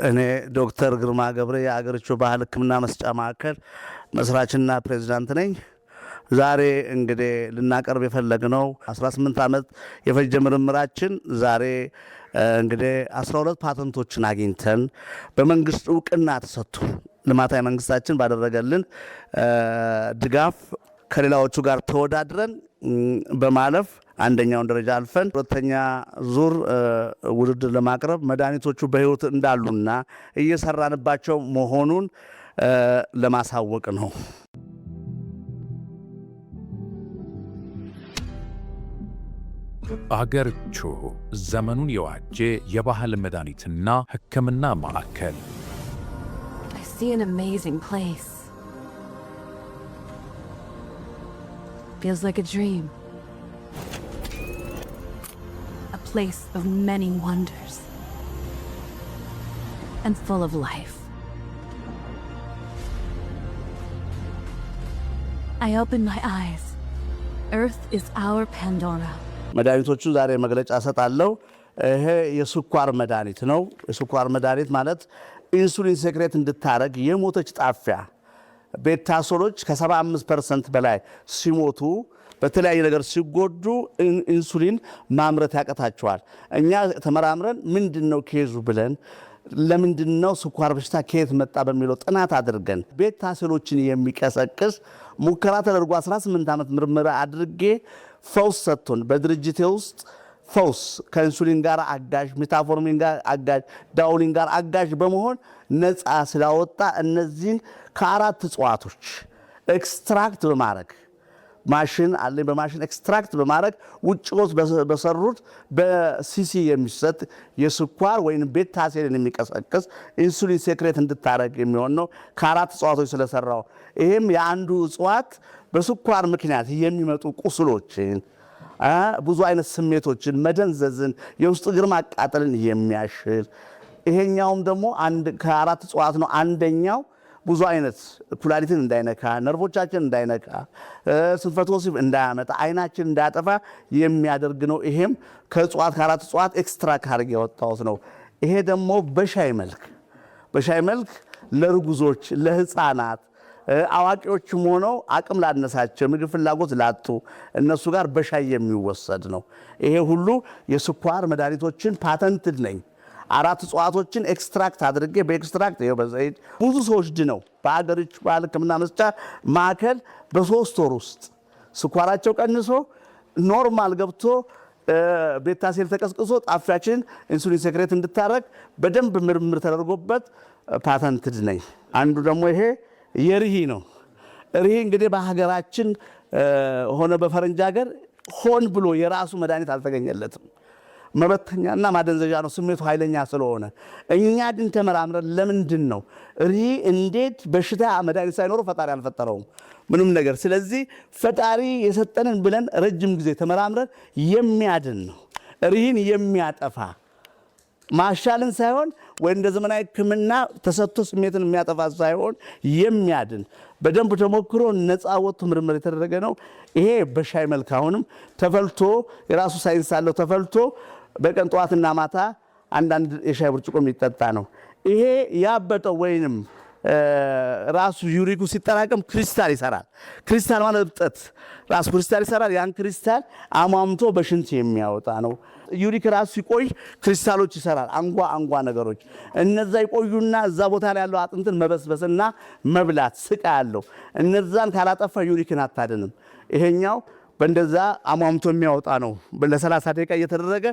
እኔ ዶክተር ግርማ ገብረ የአገርቹ ባህል ሕክምና መስጫ ማዕከል መስራችና ፕሬዝዳንት ነኝ። ዛሬ እንግዲህ ልናቀርብ የፈለግነው 18 ዓመት የፈጀ ምርምራችን ዛሬ እንግዲህ 12 ፓተንቶችን አግኝተን በመንግስት ዕውቅና ተሰጥቶ ልማታዊ መንግስታችን ባደረገልን ድጋፍ ከሌላዎቹ ጋር ተወዳድረን በማለፍ አንደኛውን ደረጃ አልፈን ሁለተኛ ዙር ውድድር ለማቅረብ መድኃኒቶቹ በህይወት እንዳሉና እየሰራንባቸው መሆኑን ለማሳወቅ ነው። አገርቹ ዘመኑን የዋጀ የባህል መድኃኒትና ሕክምና ማዕከል። I see an amazing place. Feels like a dream. A place of many wonders and full of life. I open my eyes. Earth is our Pandora. መድኃኒቶቹ ዛሬ መግለጫ ሰጣለሁ። ይሄ የስኳር መድኃኒት ነው። የስኳር መድኃኒት ማለት ኢንሱሊን ሴክሬት እንድታረግ የሞተች ጣፊያ ቤታሶሎች ከ75% በላይ ሲሞቱ በተለያየ ነገር ሲጎዱ ኢንሱሊን ማምረት ያቀታቸዋል። እኛ ተመራምረን ምንድነው ኬዙ ብለን ለምንድነው ስኳር በሽታ ከየት መጣ በሚለው ጥናት አድርገን ቤታሶሎችን የሚቀሰቅስ ሙከራ ተደርጎ 18 ዓመት ምርመራ አድርጌ ፈውስ ሰጥቶን በድርጅቴ ውስጥ ፈውስ ከኢንሱሊን ጋር አጋዥ፣ ሜታፎርሚን ጋር አጋዥ፣ ዳውሊን ጋር አጋዥ በመሆን ነፃ ስላወጣ እነዚህን ከአራት እጽዋቶች ኤክስትራክት በማድረግ ማሽን አለኝ። በማሽን ኤክስትራክት በማድረግ ውጭዎች በሰሩት በሲሲ የሚሰጥ የስኳር ወይም ቤታ ሴልን የሚቀሰቅስ ኢንሱሊን ሴክሬት እንድታረግ የሚሆን ነው ከአራት እጽዋቶች ስለሰራው። ይሄም የአንዱ እጽዋት በስኳር ምክንያት የሚመጡ ቁስሎችን፣ ብዙ አይነት ስሜቶችን፣ መደንዘዝን፣ የውስጥ እግር ማቃጠልን የሚያሽል። ይሄኛውም ደግሞ ከአራት እጽዋት ነው። አንደኛው ብዙ አይነት ኩላሊትን እንዳይነካ፣ ነርቮቻችን እንዳይነካ፣ ስንፈተ ወሲብ እንዳያመጣ፣ አይናችን እንዳያጠፋ የሚያደርግ ነው። ይሄም ከአራት እጽዋት ኤክስትራክት አድርጌ ያወጣሁት ነው። ይሄ ደግሞ በሻይ መልክ ለርጉዞች፣ ለህፃናት፣ አዋቂዎችም ሆነው አቅም ላነሳቸው፣ ምግብ ፍላጎት ላጡ እነሱ ጋር በሻይ የሚወሰድ ነው። ይሄ ሁሉ የስኳር መድኃኒቶችን ፓተንትድ ነኝ። አራት እጽዋቶችን ኤክስትራክት አድርጌ በኤክስትራክት ይኸው በዘይት ብዙ ሰዎች ድነው በአገርቹ ባህል ሕክምና መስጫ ማዕከል በ3 ወር ውስጥ ስኳራቸው ቀንሶ ኖርማል ገብቶ ቤታ ሴል ተቀስቅሶ ጣፊያችን ኢንሱሊን ሴክሬት እንድታረግ በደንብ ምርምር ተደርጎበት ፓተንትድ ነኝ። አንዱ ደግሞ ይሄ የርሂ ነው። ርሂ እንግዲህ በሀገራችን ሆነ በፈረንጅ ሀገር ሆን ብሎ የራሱ መድኃኒት አልተገኘለትም። መበተኛና ማደንዘዣ ነው፣ ስሜቱ ኃይለኛ ስለሆነ። እኛ ግን ተመራምረን ለምንድን ነው ርሂ እንዴት በሽታ መድኃኒት ሳይኖረው ፈጣሪ አልፈጠረውም ምንም ነገር። ስለዚህ ፈጣሪ የሰጠንን ብለን ረጅም ጊዜ ተመራምረን የሚያድን ነው። ርሂን የሚያጠፋ ማሻልን ሳይሆን ወይ እንደ ዘመናዊ ሕክምና ተሰጥቶ ስሜትን የሚያጠፋ ሳይሆን የሚያድን በደንብ ተሞክሮ ነፃ ወጥቶ ምርምር የተደረገ ነው። ይሄ በሻይ መልክ አሁንም ተፈልቶ የራሱ ሳይንስ አለው። ተፈልቶ በቀን ጠዋትና ማታ አንዳንድ የሻይ ብርጭቆ የሚጠጣ ነው። ይሄ ያበጠው ወይንም ራሱ ዩሪኩ ሲጠራቀም ክሪስታል ይሰራል። ክሪስታል ማለት እብጠት ራሱ ክሪስታል ይሰራል። ያን ክሪስታል አሟምቶ በሽንት የሚያወጣ ነው። ዩሪክ ራሱ ሲቆይ ክሪስታሎች ይሰራል። አንጓ ነገሮች እነዛ ይቆዩና እዛ ቦታ ላይ ያለው አጥንትን መበስበስና መብላት ስቃ ያለው እነዛን ካላጠፋ ዩሪክን አታድንም። ይሄኛው በእንደዛ አሟምቶ የሚያወጣ ነው። ለ30 ደቂቃ እየተደረገ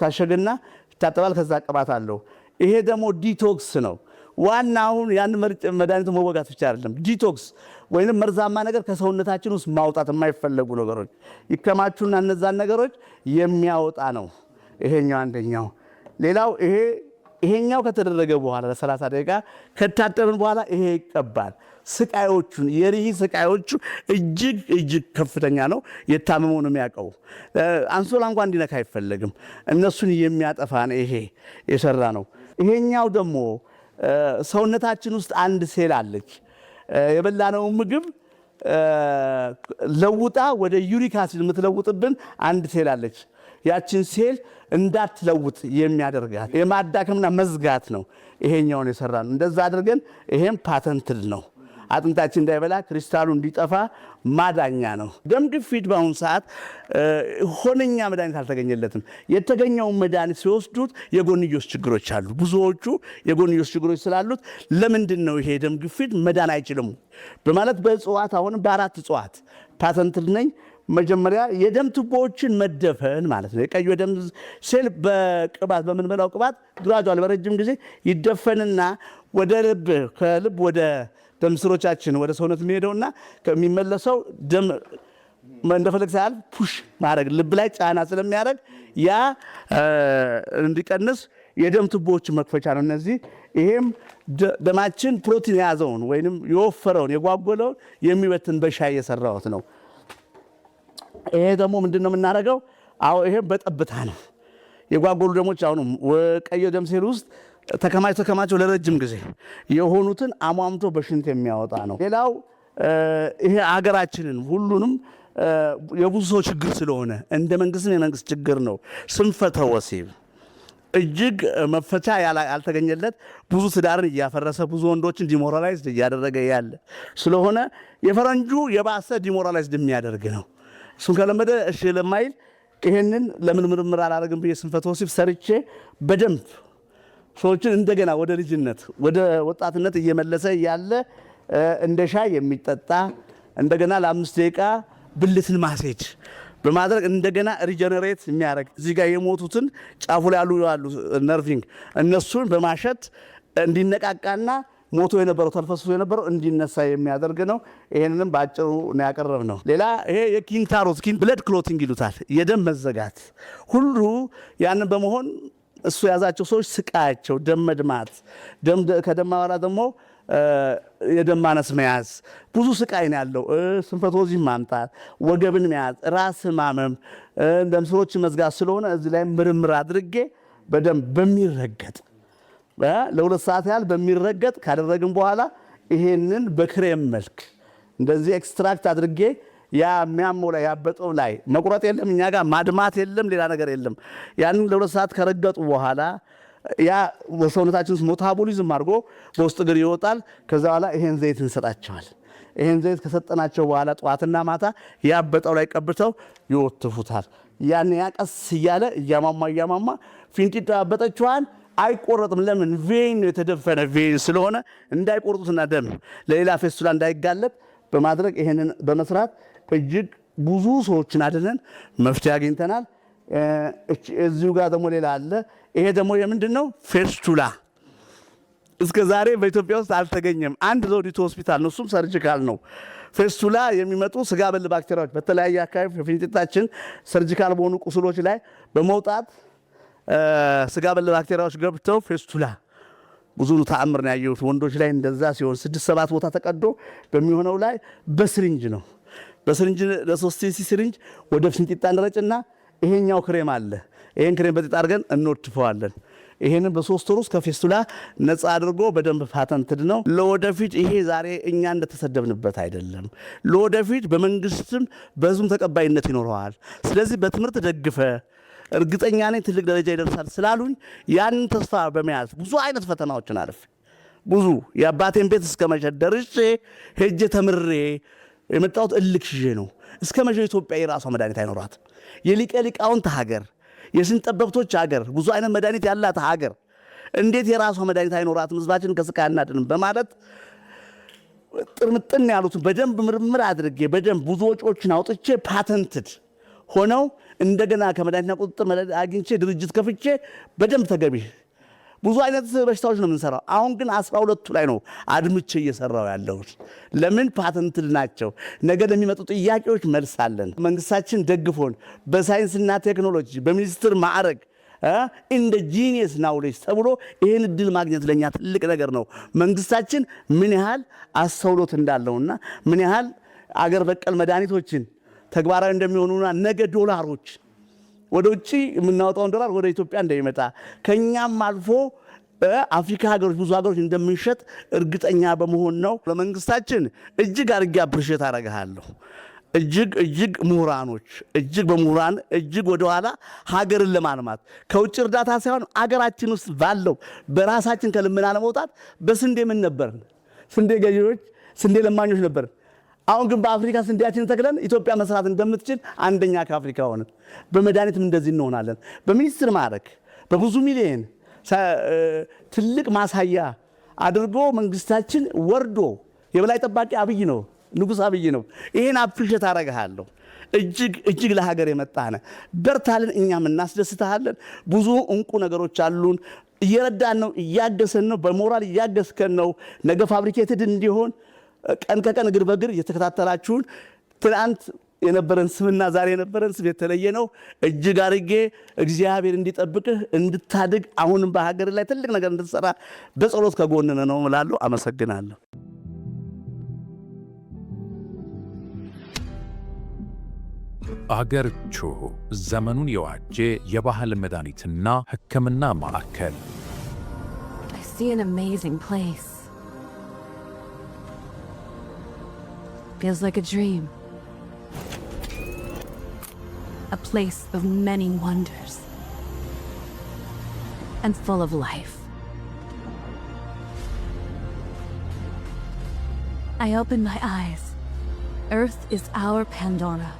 ታሸግና ይታጠባል። ከዛ ቅባት አለው። ይሄ ደግሞ ዲቶክስ ነው። ዋናውን ያን መድኃኒቱ መወጋት ብቻ አይደለም። ዲቶክስ ወይንም መርዛማ ነገር ከሰውነታችን ውስጥ ማውጣት፣ የማይፈለጉ ነገሮች ይከማቹና እነዛን ነገሮች የሚያወጣ ነው። ይሄኛው አንደኛው። ሌላው ይሄኛው ከተደረገ በኋላ ለ30 ደቂቃ ከታጠብን በኋላ ይሄ ይቀባል። ስቃዮቹን የርሂ ስቃዮቹ እጅግ ከፍተኛ ነው። የታመመው ነው የሚያውቀው። አንሶላ እንኳን እንዲነካ አይፈለግም። እነሱን የሚያጠፋ ነው። ይሄ የሰራ ነው። ይሄኛው ደግሞ ሰውነታችን ውስጥ አንድ ሴል አለች። የበላነው ምግብ ለውጣ ወደ ዩሪክ አሲድ የምትለውጥብን አንድ ሴል አለች። ያችን ሴል እንዳትለውጥ የሚያደርጋት የማዳከምና መዝጋት ነው። ይሄኛውን የሰራነው እንደዛ አድርገን ይሄም ፓተንትድ ነው። አጥንታችን እንዳይበላ ክሪስታሉ እንዲጠፋ ማዳኛ ነው። ደም ግፊት በአሁኑ ሰዓት ሆነኛ መድኃኒት አልተገኘለትም። የተገኘውን መድኃኒት ሲወስዱት የጎንዮሽ ችግሮች አሉ። ብዙዎቹ የጎንዮሽ ችግሮች ስላሉት ለምንድን ነው ይሄ ደም ግፊት መዳን አይችልም በማለት በእጽዋት አሁን በ4 እጽዋት ፓተንትድ ነኝ። መጀመሪያ የደም ቱቦዎችን መደፈን ማለት ነው። የቀዩ የደም ሴል በቅባት በምንበላው ቅባት ግራጁዋል በረጅም ጊዜ ይደፈንና ወደ ልብ ከልብ ወደ ደም ስሮቻችን ወደ ሰውነት የሚሄደውና ከሚመለሰው ደም እንደፈለግ ሳያልፍ ፑሽ ማድረግ ልብ ላይ ጫና ስለሚያደርግ ያ እንዲቀንስ የደም ቱቦዎች መክፈቻ ነው እነዚህ። ይሄም ደማችን ፕሮቲን የያዘውን ወይንም የወፈረውን የጓጎለውን የሚበትን በሻይ የሰራሁት ነው። ይሄ ደግሞ ምንድነው የምናደርገው? አዎ ይሄ በጠብታ ነው። የጓጎሉ ደሞች አሁን ቀይ ደም ሴል ውስጥ ተከማችተው ለረጅም ጊዜ የሆኑትን አሟምቶ በሽንት የሚያወጣ ነው። ሌላው ይሄ ሀገራችንን ሁሉንም የብዙ ሰው ችግር ስለሆነ እንደ መንግስትም የመንግስት ችግር ነው። ስንፈተ ወሲብ እጅግ መፈቻ ያልተገኘለት ብዙ ትዳርን እያፈረሰ ብዙ ወንዶችን ዲሞራላይዝድ እያደረገ ያለ ስለሆነ የፈረንጁ የባሰ ዲሞራላይዝድ የሚያደርግ ነው። እሱን ከለመደ እሺ ለማይል ይሄንን ለምን ምርምር አላደርግም ብዬ ስንፈተ ወሲብ ሰርቼ በደንብ ሰዎችን እንደገና ወደ ልጅነት ወደ ወጣትነት እየመለሰ ያለ እንደ ሻይ የሚጠጣ እንደገና ለ5 ደቂቃ ብልትን ማሴጅ በማድረግ እንደገና ሪጀነሬት የሚያደርግ እዚህ ጋር የሞቱትን ጫፉ ላይ ያሉ ነርቪንግ እነሱን በማሸት እንዲነቃቃና ሞቶ የነበረው ተልፈስፎ የነበረው እንዲነሳ የሚያደርግ ነው። ይሄንንም ባጭሩ ነው ያቀረብነው። ሌላ ይሄ የኪንታሮት ብለድ ክሎቲንግ ይሉታል። የደም መዘጋት ሁሉ ያንን በመሆን እሱ ያዛቸው ሰዎች ስቃያቸው ደም መድማት ከደም በኋላ ደግሞ የደም ማነስ መያዝ ብዙ ስቃይ ነው ያለው። ስንፈተ ወሲብ ማምጣት፣ ወገብን መያዝ፣ ራስ ማመም፣ ደም ስሮችን መዝጋት ስለሆነ እዚህ ላይ ምርምር አድርጌ በደንብ በሚረገጥ ለ2 ሰዓት ያህል በሚረገጥ ካደረግን በኋላ ይሄንን በክሬም መልክ እንደዚህ ኤክስትራክት አድርጌ ያ የሚያመው ላይ ያበጠው ላይ መቁረጥ የለም እኛ ጋር ማድማት የለም ሌላ ነገር የለም። ያንን ለ2 ሰዓት ከረገጡ በኋላ ያ በሰውነታችን ውስጥ ሜታቦሊዝም አድርጎ በውስጥ እግር ይወጣል። ከዛ በኋላ ይሄን ዘይት እንሰጣቸዋል። ይሄን ዘይት ከሰጠናቸው በኋላ ጠዋትና ማታ ያበጠው ላይ ቀብተው ይወትፉታል። ያን ያቀስ እያለ እያማማ ፊንጢጣ ያበጠችዋን አይቆረጥም። ለምን? ቬን ነው የተደፈነ ቬን ስለሆነ እንዳይቆርጡትና ደም ለሌላ ፌስቱላ እንዳይጋለጥ በማድረግ ይሄንን በመስራት እጅግ ብዙ ሰዎችን አድነን መፍትሄ አግኝተናል። እዚሁ ጋር ደግሞ ሌላ አለ። ይሄ ደግሞ የምንድነው? ፌስቱላ እስከ ዛሬ በኢትዮጵያ ውስጥ አልተገኘም። አንድ ዘውዲቱ ሆስፒታል ነው፣ እሱም ሰርጂካል ነው። ፌስቱላ የሚመጡ ስጋ በል ባክቴሪያዎች በተለያየ አካባቢ በፊንጢጣችን ሰርጂካል በሆኑ ቁስሎች ላይ በመውጣት ስጋ በል ባክቴሪያዎች ገብተው ፌስቱላ ብዙ ተአምር ነው ያየሁት። ወንዶች ላይ እንደዛ ሲሆን 6-7 ቦታ ተቀዶ በሚሆነው ላይ በስሪንጅ ነው። በስሪንጅ ለ3 ሲሪንጅ ወደ ፊንጢጣ እንረጭና ይሄኛው ክሬም አለ። ይሄን ክሬም በጢጣ አድርገን እንወድፈዋለን። ይሄንን በ3 ወር ውስጥ ከፌስቱላ ነፃ አድርጎ በደንብ ፓተንትድ ነው። ለወደፊት ይሄ ዛሬ እኛ እንደተሰደብንበት አይደለም። ለወደፊት በመንግስትም በህዝቡም ተቀባይነት ይኖረዋል። ስለዚህ በትምህርት ደግፈ እርግጠኛ ነኝ ትልቅ ደረጃ ይደርሳል ስላሉኝ ያንን ተስፋ በመያዝ ብዙ አይነት ፈተናዎችን አልፌ ብዙ የአባቴን ቤት እስከ መሸጥ ደርሼ ሄጄ ተምሬ የመጣሁት እልክ ይዤ ነው። እስከ መቼ ኢትዮጵያ የራሷ መድኃኒት አይኖራት? የሊቀ ሊቃውንት ሀገር፣ የስንት ጠበብቶች ሀገር፣ ብዙ አይነት መድኃኒት ያላት ሀገር እንዴት የራሷ መድኃኒት አይኖራትም? ህዝባችንን ከስቃይ አናድንም በማለት ጥርምጥን ያሉትን በደንብ ምርምር አድርጌ በደንብ ብዙ ወጪዎችን አውጥቼ ፓተንትድ ሆነው እንደገና ከመድኃኒትና ቁጥጥር አግኝቼ ድርጅት ከፍቼ በደንብ ተገቢ ብዙ አይነት በሽታዎች ነው የምንሰራው። አሁን ግን 12ቱ ላይ ነው አድምቼ እየሰራው ያለሁት። ለምን? ፓተንትድ ናቸው። ነገ ለሚመጡ ጥያቄዎች መልስ አለን። መንግስታችን ደግፎን በሳይንስና ቴክኖሎጂ በሚኒስትር ማዕረግ እንደ ጂኒየስ ናውሌጅ ተብሎ ይህን እድል ማግኘት ለኛ ትልቅ ነገር ነው። መንግስታችን ምን ያህል አስተውሎት እንዳለውና ምን ያህል አገር በቀል መድኃኒቶችን ተግባራዊ እንደሚሆኑና ነገ ዶላሮች ወደ ውጭ የምናወጣውን ዶላር ወደ ኢትዮጵያ እንደሚመጣ ከኛም አልፎ አፍሪካ ሀገሮች ብዙ ሀገሮች እንደምንሸጥ እርግጠኛ በመሆን ነው። ለመንግስታችን እጅግ አድርጌ አፕሪሼት አደርግሃለሁ። እጅግ ምሁራኖች በምሁራን ወደኋላ ሀገርን ለማልማት ከውጭ እርዳታ ሳይሆን አገራችን ውስጥ ባለው በራሳችን ከልመና ለመውጣት በስንዴ ምን ነበርን? ስንዴ ገዢዎች፣ ስንዴ ለማኞች ነበርን። አሁን ግን በአፍሪካ ስንዴያችንን ተክለን ኢትዮጵያ መስራት እንደምትችል አንደኛ ከአፍሪካ ሆነን በመድኃኒትም እንደዚህ እንሆናለን። በሚኒስትር ማዕረግ በብዙ ሚሊዮን ትልቅ ማሳያ አድርጎ መንግስታችን ወርዶ የበላይ ጠባቂ አብይ ነው፣ ንጉሥ አብይ ነው። ይሄን አፕሪሼት አደርግሃለሁ። እጅግ ለሀገር የመጣነ በርታልን፣ እኛም እናስደስተሃለን። ብዙ እንቁ ነገሮች አሉን። እየረዳን ነው፣ እያገሰን ነው፣ በሞራል እያገስከን ነው። ነገ ፋብሪኬትድ እንዲሆን ቀን ከቀን እግር በእግር እየተከታተላችሁን ትናንት የነበረን ስምና ዛሬ የነበረን ስም የተለየ ነው። እጅግ አድርጌ እግዚአብሔር እንዲጠብቅህ እንድታድግ አሁንም በሀገር ላይ ትልቅ ነገር እንድትሰራ በጸሎት ከጎንነ ነው እላለሁ። አመሰግናለሁ። አገርቹ ዘመኑን የዋጀ የባህል መድኃኒትና ሕክምና ማዕከል። I see an amazing place. Feels like a dream. A place of many wonders. And full of life. I open my eyes. Earth is our Pandora.